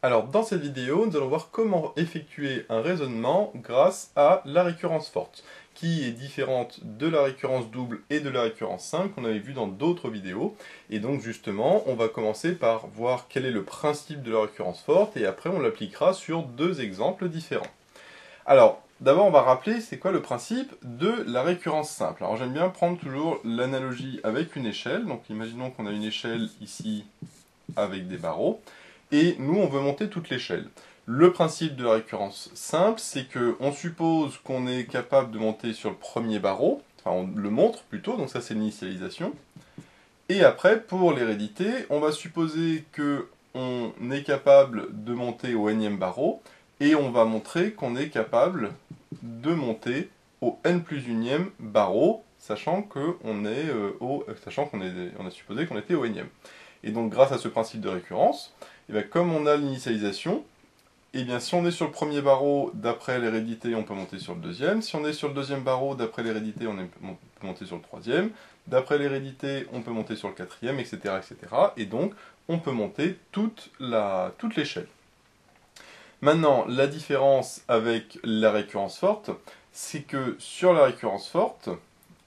Alors, dans cette vidéo, nous allons voir comment effectuer un raisonnement grâce à la récurrence forte, qui est différente de la récurrence double et de la récurrence simple qu'on avait vu dans d'autres vidéos. Et donc, justement, on va commencer par voir quel est le principe de la récurrence forte, et après on l'appliquera sur deux exemples différents. Alors, d'abord on va rappeler c'est quoi le principe de la récurrence simple. Alors j'aime bien prendre toujours l'analogie avec une échelle, donc imaginons qu'on a une échelle ici avec des barreaux, et nous on veut monter toute l'échelle. Le principe de la récurrence simple, c'est qu'on suppose qu'on est capable de monter sur le premier barreau, enfin on le montre plutôt, donc ça c'est l'initialisation, et après pour l'hérédité, on va supposer qu'on est capable de monter au nème barreau, et on va montrer qu'on est capable de monter au n plus unième barreau, sachant qu'on a supposé qu'on était au nème. Et donc grâce à ce principe de récurrence, et bien, comme on a l'initialisation, et bien si on est sur le premier barreau, d'après l'hérédité, on peut monter sur le deuxième. Si on est sur le deuxième barreau, d'après l'hérédité, on peut monter sur le troisième. D'après l'hérédité, on peut monter sur le quatrième, etc., etc. Et donc, on peut monter toute l'échelle. Maintenant, la différence avec la récurrence forte, c'est que sur la récurrence forte,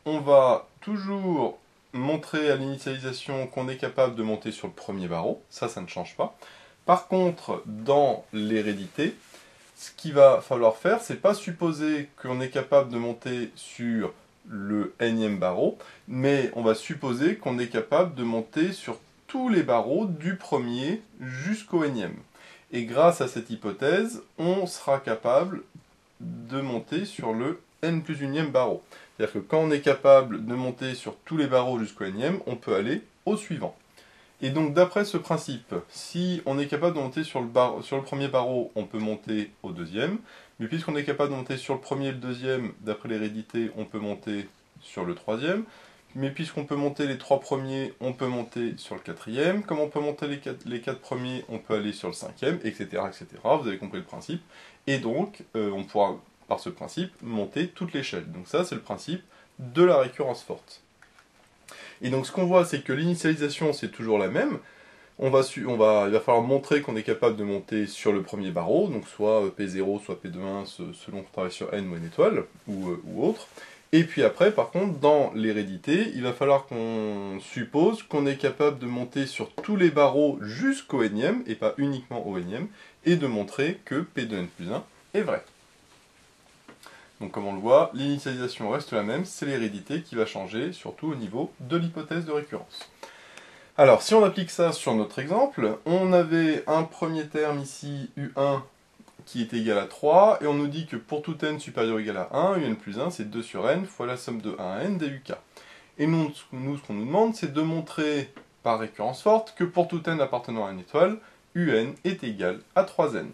on va toujours montrer à l'initialisation qu'on est capable de monter sur le premier barreau, ça ne change pas. Par contre, dans l'hérédité, ce qu'il va falloir faire, c'est pas supposer qu'on est capable de monter sur le nème barreau, mais on va supposer qu'on est capable de monter sur tous les barreaux du premier jusqu'au nème. Et grâce à cette hypothèse, on sera capable de monter sur le n plus unième barreau. C'est-à-dire que quand on est capable de monter sur tous les barreaux jusqu'au nème, on peut aller au suivant. Et donc d'après ce principe, si on est capable de monter sur le premier barreau, on peut monter au deuxième, mais puisqu'on est capable de monter sur le premier et le deuxième, d'après l'hérédité, on peut monter sur le troisième, mais puisqu'on peut monter les trois premiers, on peut monter sur le quatrième, comme on peut monter les quatre premiers, on peut aller sur le cinquième, etc., etc. Vous avez compris le principe. Et donc, on pourra, par ce principe, monter toute l'échelle. Donc ça, c'est le principe de la récurrence forte. Et donc ce qu'on voit, c'est que l'initialisation, c'est toujours la même. Il va falloir montrer qu'on est capable de monter sur le premier barreau, donc soit P0, soit P2,1, selon qu'on travaille sur N ou N étoiles, ou autre. Et puis après, par contre, dans l'hérédité, il va falloir qu'on suppose qu'on est capable de monter sur tous les barreaux jusqu'au nème, et pas uniquement au nème, et de montrer que P de N plus 1 est vrai. Donc comme on le voit, l'initialisation reste la même, c'est l'hérédité qui va changer, surtout au niveau de l'hypothèse de récurrence. Alors, si on applique ça sur notre exemple, on avait un premier terme ici, U1, qui est égal à 3, et on nous dit que pour tout n supérieur ou égal à 1, un plus 1, c'est 2 sur n fois la somme de 1 à n duk. Et nous, ce qu'on nous demande, c'est de montrer, par récurrence forte, que pour tout n appartenant à une étoile, un est égal à 3n.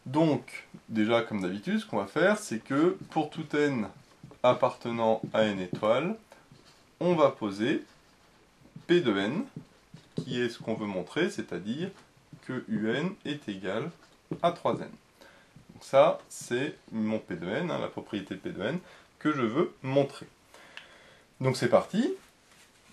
Donc, déjà, comme d'habitude, ce qu'on va faire, c'est que pour tout n appartenant à une étoile, on va poser P de n, qui est ce qu'on veut montrer, c'est-à-dire que un est égal à 3n. Donc ça, c'est mon P de n, la propriété P de n, que je veux montrer. Donc c'est parti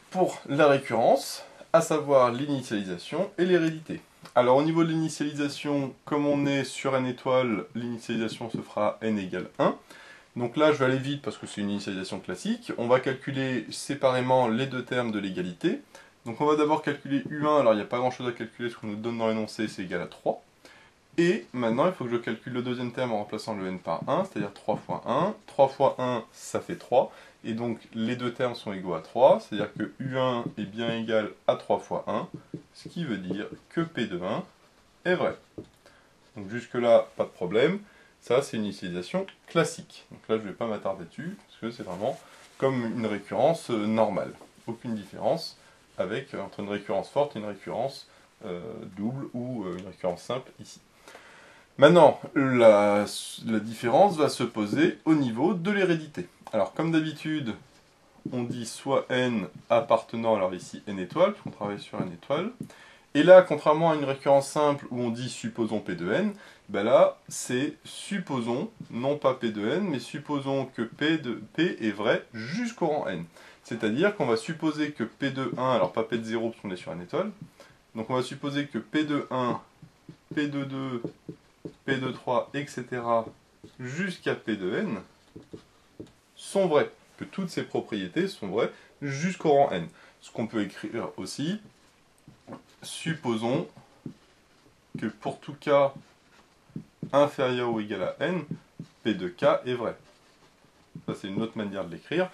pour la récurrence, à savoir l'initialisation et l'hérédité. Alors au niveau de l'initialisation, comme on est sur n étoile, l'initialisation se fera n égale 1. Donc là, je vais aller vite parce que c'est une initialisation classique. On va calculer séparément les deux termes de l'égalité. Donc on va d'abord calculer U1, alors il n'y a pas grand chose à calculer, ce qu'on nous donne dans l'énoncé, c'est égal à 3. Et maintenant, il faut que je calcule le deuxième terme en remplaçant le n par 1, c'est-à-dire 3 fois 1. 3 fois 1, ça fait 3. Et donc, les deux termes sont égaux à 3, c'est-à-dire que U1 est bien égal à 3 fois 1, ce qui veut dire que P de 1 est vrai. Donc jusque-là, pas de problème. Ça, c'est une initialisation classique. Donc là, je ne vais pas m'attarder dessus, parce que c'est vraiment comme une récurrence normale. Aucune différence entre une récurrence forte et une récurrence double ou une récurrence simple ici. Maintenant, la différence va se poser au niveau de l'hérédité. Alors, comme d'habitude, on dit soit n appartenant, alors ici n étoile, puisqu'on travaille sur n étoile. Et là, contrairement à une récurrence simple où on dit supposons P de n, ben là, c'est supposons, non pas P de n, mais supposons que P est vrai jusqu'au rang n. C'est-à-dire qu'on va supposer que P de 1, alors pas P de 0 parce qu'on est sur n étoile, donc on va supposer que P de 1 P de 2, P de 3, etc. jusqu'à P de n sont vraies, que toutes ces propriétés sont vraies jusqu'au rang n. Ce qu'on peut écrire aussi, supposons que pour tout k inférieur ou égal à n, P de k est vrai. Ça, c'est une autre manière de l'écrire.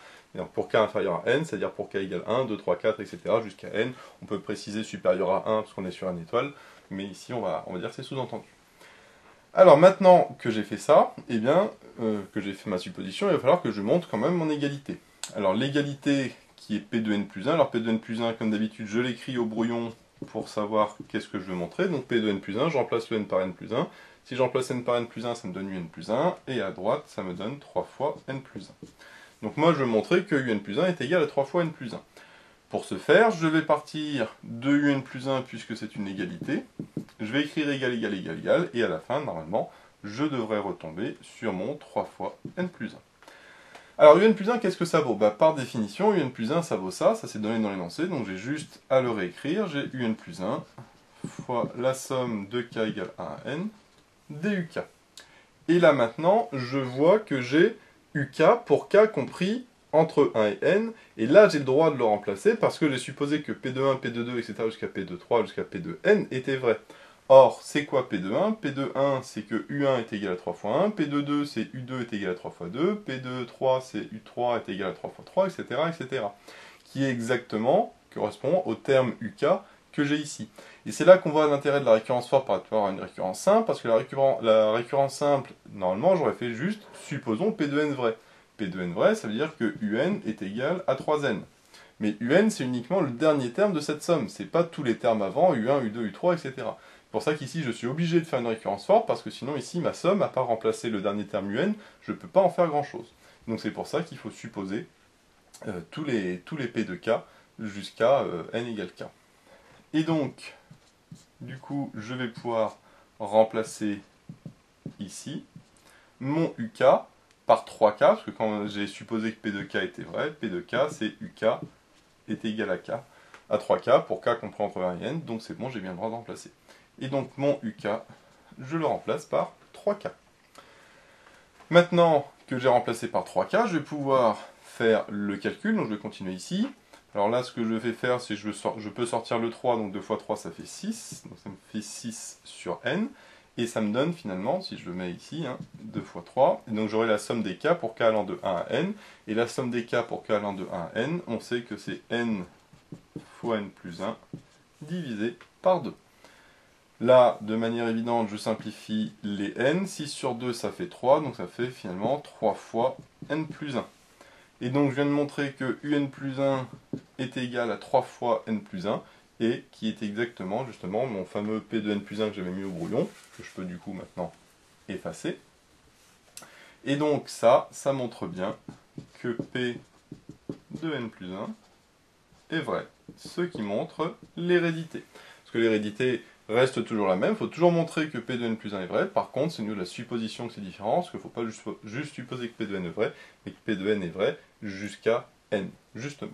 Pour k inférieur à n, c'est-à-dire pour k égale 1, 2, 3, 4, etc. jusqu'à n, on peut préciser supérieur à 1 parce qu'on est sur une étoile, mais ici on va dire que c'est sous-entendu. Alors maintenant que j'ai fait ça, eh bien, que j'ai fait ma supposition, il va falloir que je montre quand même mon égalité. Alors l'égalité qui est P de n plus 1, alors P de n plus 1, comme d'habitude, je l'écris au brouillon pour savoir qu'est-ce que je veux montrer. Donc P de n plus 1, je remplace le n par n plus 1. Si je remplace n par n plus 1, ça me donne un plus 1, et à droite, ça me donne 3 fois n plus 1. Donc moi, je veux montrer que un plus 1 est égal à 3 fois n plus 1. Pour ce faire, je vais partir de un plus 1 puisque c'est une égalité. Je vais écrire égal, égal, égal, égal, et à la fin, normalement, je devrais retomber sur mon 3 fois n plus 1. Alors, un plus 1, qu'est-ce que ça vaut? Par définition, un plus 1, ça vaut ça c'est donné dans l'énoncé, donc j'ai juste à le réécrire. J'ai un plus 1 fois la somme de k égale 1 à n, duk. Et là, maintenant, je vois que j'ai uk pour k compris entre 1 et n, et là j'ai le droit de le remplacer parce que j'ai supposé que P de 1, P de 2, etc. jusqu'à P de 3, jusqu'à P de n étaient vrais. Or, c'est quoi P de 1? P de 1, c'est que U1 est égal à 3 fois 1, P de 2, c'est U2 est égal à 3 fois 2, P de 3, c'est U3 est égal à 3 fois 3, etc., etc. Qui est exactement, correspond au terme UK que j'ai ici. Et c'est là qu'on voit l'intérêt de la récurrence forte par rapport à une récurrence simple, parce que la récurrence simple, normalement, j'aurais fait juste, supposons P de n vrai. P de n vrai, ça veut dire que UN est égal à 3n. Mais UN, c'est uniquement le dernier terme de cette somme, c'est pas tous les termes avant, U1, U2, U3, etc. C'est pour ça qu'ici, je suis obligé de faire une récurrence forte, parce que sinon, ici, ma somme, à part remplacer le dernier terme UN, je ne peux pas en faire grand-chose. Donc c'est pour ça qu'il faut supposer tous les P de K jusqu'à n égale K. Et donc, du coup, je vais pouvoir remplacer ici mon UK par 3K, parce que quand j'ai supposé que P de K était vrai, P de K, c'est UK est égal à K, à 3K, pour K compris entre 1 et n, donc c'est bon, j'ai bien le droit de remplacer. Et donc mon UK, je le remplace par 3K. Maintenant que j'ai remplacé par 3K, je vais pouvoir faire le calcul, donc je vais continuer ici. Alors là, ce que je vais faire, c'est que je peux sortir le 3, donc 2 fois 3, ça fait 6, donc ça me fait 6 sur n, et ça me donne finalement, si je le mets ici, 2 fois 3, et donc j'aurai la somme des k pour k allant de 1 à n, et la somme des k pour k allant de 1 à n, on sait que c'est n fois n plus 1 divisé par 2. Là, de manière évidente, je simplifie les n, 6 sur 2 ça fait 3, donc ça fait finalement 3 fois n plus 1. Et donc je viens de montrer que un plus 1 est égal à 3 fois n plus 1, et qui est exactement justement mon fameux P de n plus 1 que j'avais mis au brouillon, que je peux du coup maintenant effacer. Et donc ça montre bien que P de n plus 1 est vrai, ce qui montre l'hérédité. Parce que l'hérédité reste toujours la même, il faut toujours montrer que P de n plus 1 est vrai, par contre c'est nous la supposition que c'est différent, parce qu'il ne faut pas juste supposer que P de n est vrai, mais que P de n est vrai jusqu'à n, justement.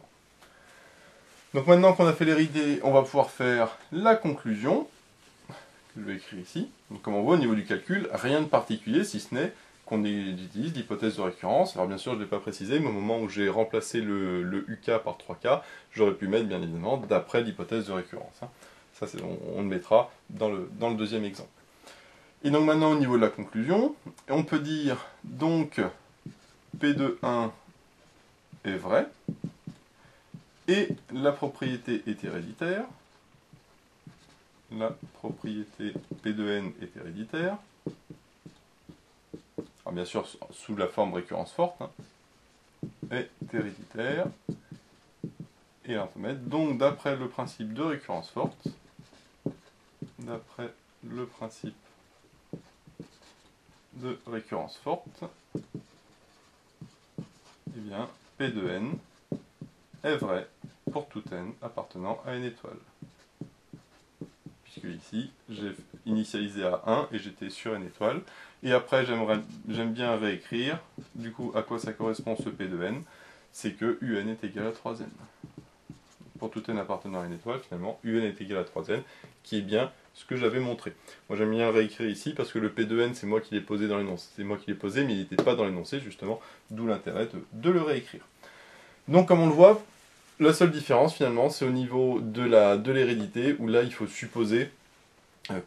Donc maintenant qu'on a fait l'hérédité, on va pouvoir faire la conclusion, que je vais écrire ici. Donc comme on voit au niveau du calcul, rien de particulier, si ce n'est qu'on utilise l'hypothèse de récurrence. Alors bien sûr, je ne l'ai pas précisé, mais au moment où j'ai remplacé le UK par 3K, j'aurais pu mettre bien évidemment d'après l'hypothèse de récurrence. Ça, on le mettra dans le deuxième exemple. Et donc maintenant, au niveau de la conclusion, on peut dire donc P de 1 est vrai, et la propriété est héréditaire. La propriété P de n est héréditaire. Alors bien sûr, sous la forme récurrence forte, est héréditaire. Et là, on peut mettre, donc d'après le principe de récurrence forte, d'après le principe de récurrence forte, eh bien, P de n est vrai pour tout n appartenant à une étoile. Puisque ici, j'ai initialisé à 1 et j'étais sur une étoile. Et après, j'aime bien réécrire, du coup, à quoi ça correspond ce P de n, c'est que un est égal à 3n. Pour tout n appartenant à une étoile, finalement, un est égal à 3n, qui est bien ce que j'avais montré. Moi j'aime bien réécrire ici parce que le P de n c'est moi qui l'ai posé dans l'énoncé. C'est moi qui l'ai posé mais il n'était pas dans l'énoncé justement, d'où l'intérêt de le réécrire. Donc comme on le voit, la seule différence finalement c'est au niveau de l'hérédité où là il faut supposer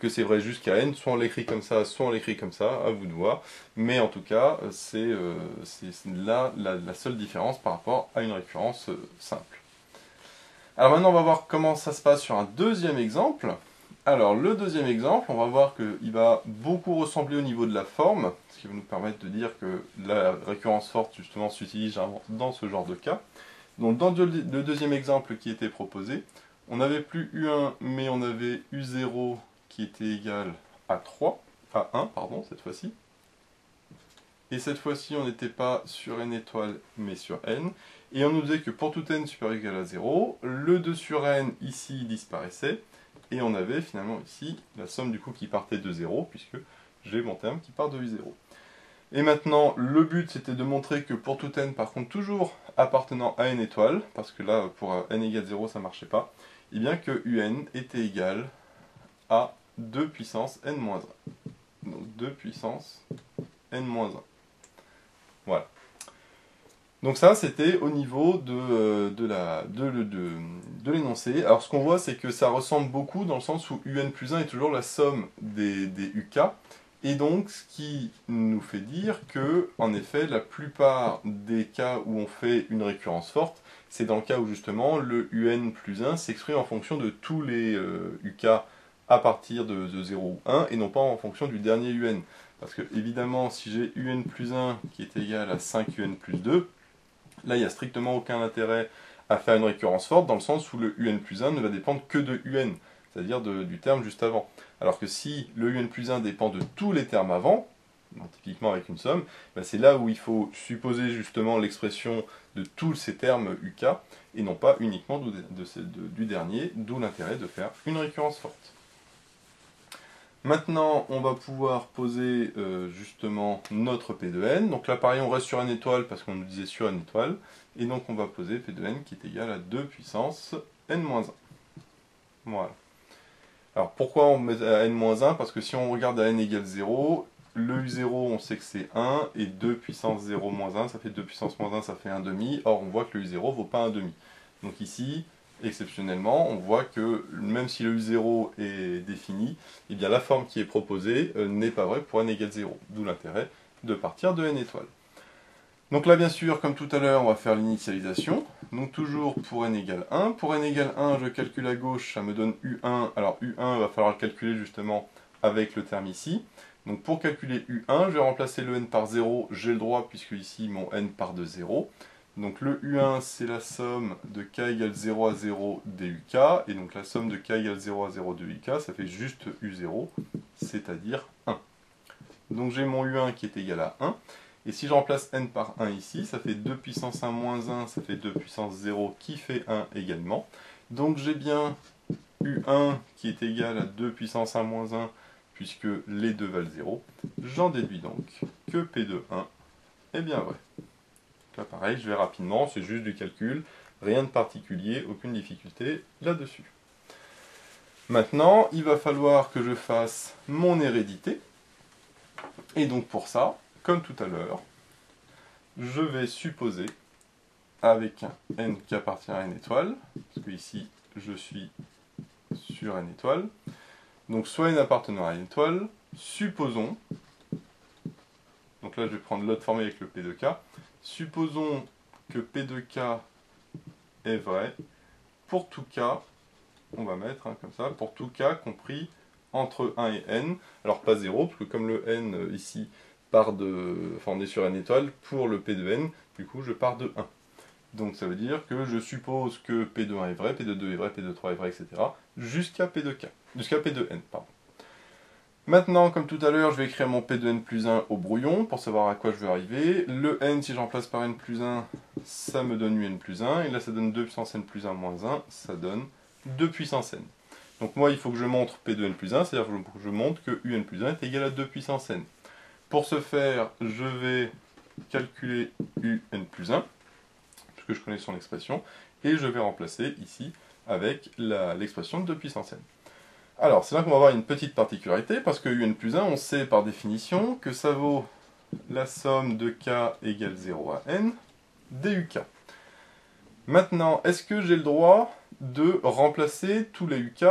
que c'est vrai jusqu'à n, soit on l'écrit comme ça, soit on l'écrit comme ça, à vous de voir. Mais en tout cas, c'est là la seule différence par rapport à une récurrence simple. Alors maintenant, on va voir comment ça se passe sur un deuxième exemple. Alors le deuxième exemple, on va voir qu'il va beaucoup ressembler au niveau de la forme, ce qui va nous permettre de dire que la récurrence forte justement s'utilise dans ce genre de cas. Donc dans le deuxième exemple qui était proposé, on n'avait plus U1 mais on avait U0 qui était égal à 3, à 1 pardon cette fois-ci. Et cette fois-ci on n'était pas sur n étoile mais sur n. Et on nous disait que pour tout n supérieur ou égal à 0, le 2 sur n ici disparaissait. Et on avait finalement ici la somme du coup qui partait de 0, puisque j'ai mon terme qui part de U0. Et maintenant, le but c'était de montrer que pour tout n, par contre toujours appartenant à n étoile, parce que là pour n égale 0 ça ne marchait pas, et bien que un était égal à 2 puissance n-1. Donc 2 puissance n-1. Voilà. Donc ça, c'était au niveau de l'énoncé. Alors ce qu'on voit, c'est que ça ressemble beaucoup dans le sens où un plus 1 est toujours la somme des uk. Et donc, ce qui nous fait dire que, en effet, la plupart des cas où on fait une récurrence forte, c'est dans le cas où justement le un plus 1 s'exprime en fonction de tous les uk à partir de 0 ou 1, et non pas en fonction du dernier un. Parce que, évidemment, si j'ai un plus 1 qui est égal à 5 un plus 2, là, il n'y a strictement aucun intérêt à faire une récurrence forte, dans le sens où le un plus 1 ne va dépendre que de un, c'est-à-dire du terme juste avant. Alors que si le un plus 1 dépend de tous les termes avant, donc typiquement avec une somme, ben c'est là où il faut supposer justement l'expression de tous ces termes uk, et non pas uniquement du dernier, d'où l'intérêt de faire une récurrence forte. Maintenant, on va pouvoir poser justement notre P de n. Donc là, pareil, on reste sur n étoile parce qu'on nous disait sur n étoile. Et donc, on va poser P de n qui est égal à 2 puissance n-1. Voilà. Alors, pourquoi on met à n-1? Parce que si on regarde à n égale 0, le U0, on sait que c'est 1, et 2 puissance 0 moins 1, ça fait 2 puissance moins 1, ça fait 1 demi. Or, on voit que le U0 ne vaut pas 1 demi. Donc ici, exceptionnellement, on voit que même si le U0 est défini, eh bien la forme qui est proposée n'est pas vraie pour n égale 0, d'où l'intérêt de partir de n étoile. Donc là, bien sûr, comme tout à l'heure, on va faire l'initialisation. Donc toujours pour n égale 1. Pour n égale 1, je calcule à gauche, ça me donne U1. Alors U1, il va falloir le calculer justement avec le terme ici. Donc pour calculer U1, je vais remplacer le n par 0, j'ai le droit puisque ici mon n part de 0. Donc le U1 c'est la somme de k égale 0 à 0 duk, et donc la somme de k égale 0 à 0 duk, ça fait juste U0, c'est-à-dire 1. Donc j'ai mon U1 qui est égal à 1, et si je remplace n par 1 ici, ça fait 2 puissance 1 moins 1, ça fait 2 puissance 0 qui fait 1 également. Donc j'ai bien U1 qui est égal à 2 puissance 1 moins 1, puisque les deux valent 0. J'en déduis donc que P de 1 est bien vrai. Là pareil, je vais rapidement, c'est juste du calcul, rien de particulier, aucune difficulté là-dessus. Maintenant, il va falloir que je fasse mon hérédité. Et donc pour ça, comme tout à l'heure, je vais supposer, avec un n qui appartient à n étoile, parce que ici je suis sur n étoile, donc soit n appartenant à n étoile, supposons, donc là je vais prendre l'autre formule avec le P de k, supposons que P de k est vrai pour tout k, on va mettre comme ça, pour tout k compris entre 1 et n, alors pas 0, parce que comme le n ici part de, enfin on est sur n étoile, pour le P de n, du coup je pars de 1. Donc ça veut dire que je suppose que P de 1 est vrai, P de 2 est vrai, P de 3 est vrai, etc. jusqu'à P de k, jusqu'à P de n, pardon. Maintenant, comme tout à l'heure, je vais écrire mon P de n plus 1 au brouillon pour savoir à quoi je veux arriver. Le n, si je remplace par n plus 1, ça me donne un plus 1. Et là, ça donne 2 puissance n plus 1 moins 1, ça donne 2 puissance n. Donc moi, il faut que je montre P de n plus 1, c'est-à-dire que je montre que un plus 1 est égal à 2 puissance n. Pour ce faire, je vais calculer un plus 1, puisque je connais son expression, et je vais remplacer ici avec l'expression de 2 puissance n. Alors, c'est là qu'on va avoir une petite particularité, parce que un plus 1, on sait par définition que ça vaut la somme de k égale 0 à n duk. Maintenant, est-ce que j'ai le droit de remplacer tous les uk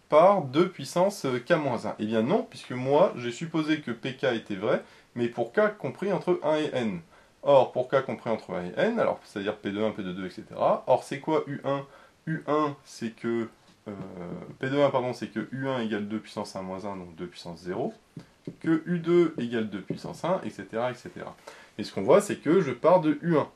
par 2 puissance k-1? Eh bien non, puisque moi, j'ai supposé que pk était vrai, mais pour k compris entre 1 et n. Or, pour k compris entre 1 et n, alors c'est-à-dire P2, P2, etc. Or, c'est quoi U1? U1, c'est que... P2, pardon, c'est que U1 égale 2 puissance 1 moins 1, donc 2 puissance 0, que U2 égale 2 puissance 1, etc., etc. Et ce qu'on voit, c'est que je pars de U1,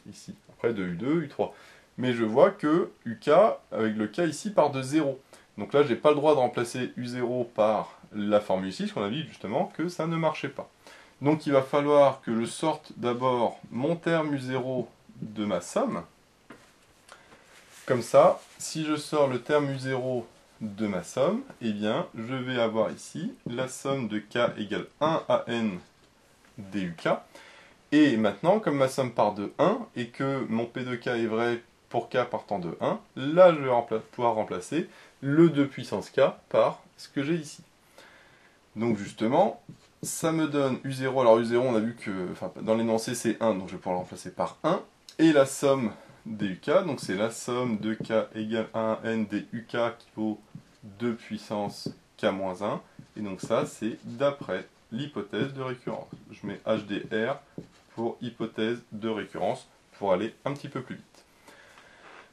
ici, après de U2, U3. Mais je vois que UK, avec le K ici, part de 0. Donc là, j'ai pas le droit de remplacer U0 par la formule ici, parce qu'on a vu justement que ça ne marchait pas. Donc il va falloir que je sorte d'abord mon terme U0 de ma somme. Comme ça, si je sors le terme U0 de ma somme, eh bien, je vais avoir ici la somme de K égale 1 à N duk. Et maintenant, comme ma somme part de 1, et que mon P de K est vrai pour K partant de 1, là, je vais pouvoir remplacer le 2 puissance K par ce que j'ai ici. Donc justement, ça me donne U0. Alors U0, on a vu que dans l'énoncé, c'est 1, donc je vais pouvoir le remplacer par 1. Et la somme duk, donc c'est la somme de K égale 1 à N duk qui vaut 2 puissance K-1. Et donc ça, c'est d'après l'hypothèse de récurrence. Je mets HDR pour hypothèse de récurrence pour aller un petit peu plus vite.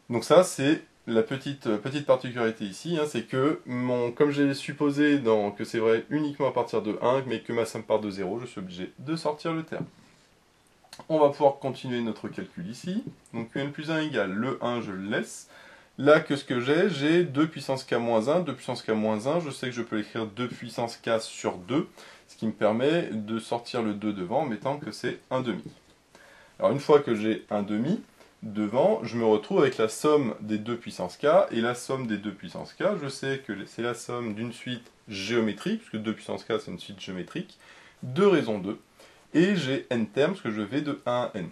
Donc ça, c'est la petite particularité ici, hein, c'est que, comme j'ai supposé que c'est vrai uniquement à partir de 1, mais que ma somme part de 0, je suis obligé de sortir le terme. On va pouvoir continuer notre calcul ici. Donc un plus 1 égale, le 1, je le laisse. Là, que ce que j'ai 2 puissance k-1, 2 puissance k-1, je sais que je peux l'écrire 2 puissance k sur 2, ce qui me permet de sortir le 2 devant en mettant que c'est 1 demi. Alors une fois que j'ai 1 demi devant, je me retrouve avec la somme des 2 puissance k, et la somme des 2 puissance k, je sais que c'est la somme d'une suite géométrique, puisque 2 puissance k c'est une suite géométrique, de raison 2, et j'ai n termes, parce que je vais de 1 à n.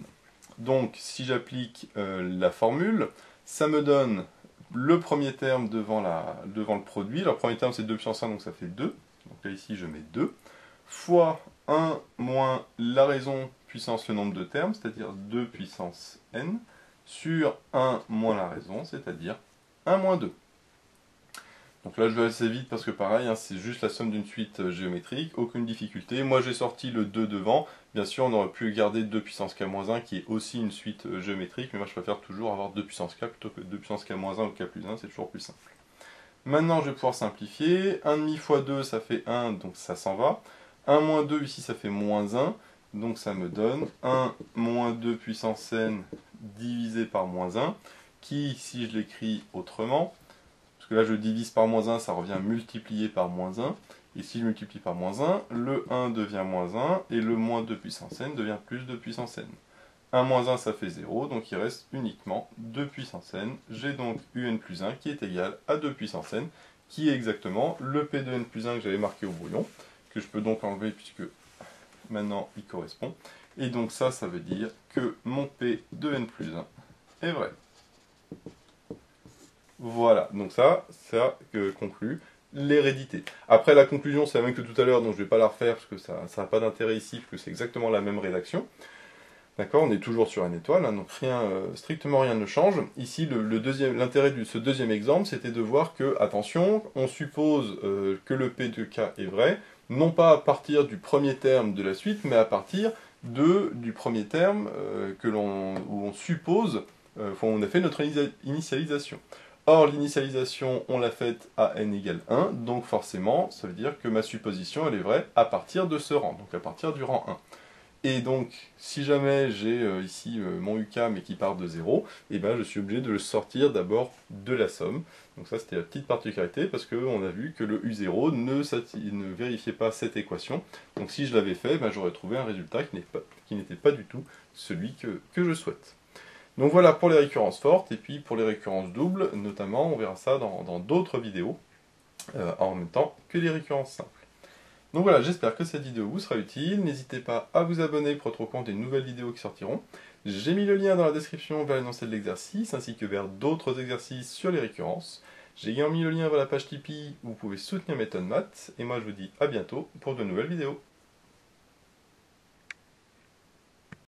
Donc si j'applique la formule, ça me donne le premier terme devant le produit. Le premier terme c'est 2 puissance 1, donc ça fait 2. Donc là ici je mets 2. Fois 1 moins la raison puissance le nombre de termes, c'est-à-dire 2 puissance n, sur 1 moins la raison, c'est-à-dire 1 moins 2. Donc là je vais assez vite parce que pareil, hein, c'est juste la somme d'une suite géométrique, aucune difficulté. Moi j'ai sorti le 2 devant, bien sûr on aurait pu garder 2 puissance k-1 qui est aussi une suite géométrique, mais moi je préfère toujours avoir 2 puissance k plutôt que 2 puissance k-1 ou k plus 1, c'est toujours plus simple. Maintenant je vais pouvoir simplifier, 1,5 fois 2 ça fait 1, donc ça s'en va. 1 moins 2 ici ça fait moins 1, donc ça me donne 1 moins 2 puissance n divisé par moins 1, qui si je l'écris autrement, parce que là je divise par moins 1, ça revient multiplié par moins 1. Et si je multiplie par moins 1, le 1 devient moins 1, et le moins 2 puissance n devient plus 2 puissance n. 1 moins 1, ça fait 0, donc il reste uniquement 2 puissance n. J'ai donc un plus 1 qui est égal à 2 puissance n, qui est exactement le p de n plus 1 que j'avais marqué au brouillon, que je peux donc enlever puisque maintenant il correspond. Et donc ça veut dire que mon p de n plus 1 est vrai. Voilà, donc ça conclut l'hérédité. Après, la conclusion, c'est la même que tout à l'heure, donc je ne vais pas la refaire, parce que ça n'a pas d'intérêt ici, parce que c'est exactement la même rédaction. D'accord, on est toujours sur une étoile, hein, donc strictement rien ne change. Ici, l'intérêt de ce deuxième exemple, c'était de voir que, attention, on suppose que le P de K est vrai, non pas à partir du premier terme de la suite, mais à partir du premier terme où on suppose, on a fait notre initialisation. Or, l'initialisation, on l'a faite à n égale 1, donc forcément, ça veut dire que ma supposition, elle est vraie à partir de ce rang, donc à partir du rang 1. Et donc, si jamais j'ai ici mon UK, mais qui part de 0, eh ben, je suis obligé de le sortir d'abord de la somme. Donc ça, c'était la petite particularité, parce qu'on a vu que le U0 ne vérifiait pas cette équation. Donc si je l'avais fait, ben, j'aurais trouvé un résultat qui n'était pas du tout celui que je souhaite. Donc voilà pour les récurrences fortes, et puis pour les récurrences doubles, notamment, on verra ça dans d'autres vidéos, en même temps que les récurrences simples. Donc voilà, j'espère que cette vidéo vous sera utile, n'hésitez pas à vous abonner pour être au courant des nouvelles vidéos qui sortiront. J'ai mis le lien dans la description vers l'énoncé de l'exercice, ainsi que vers d'autres exercices sur les récurrences. J'ai également mis le lien vers la page Tipeee où vous pouvez soutenir Méthode Maths, et moi je vous dis à bientôt pour de nouvelles vidéos.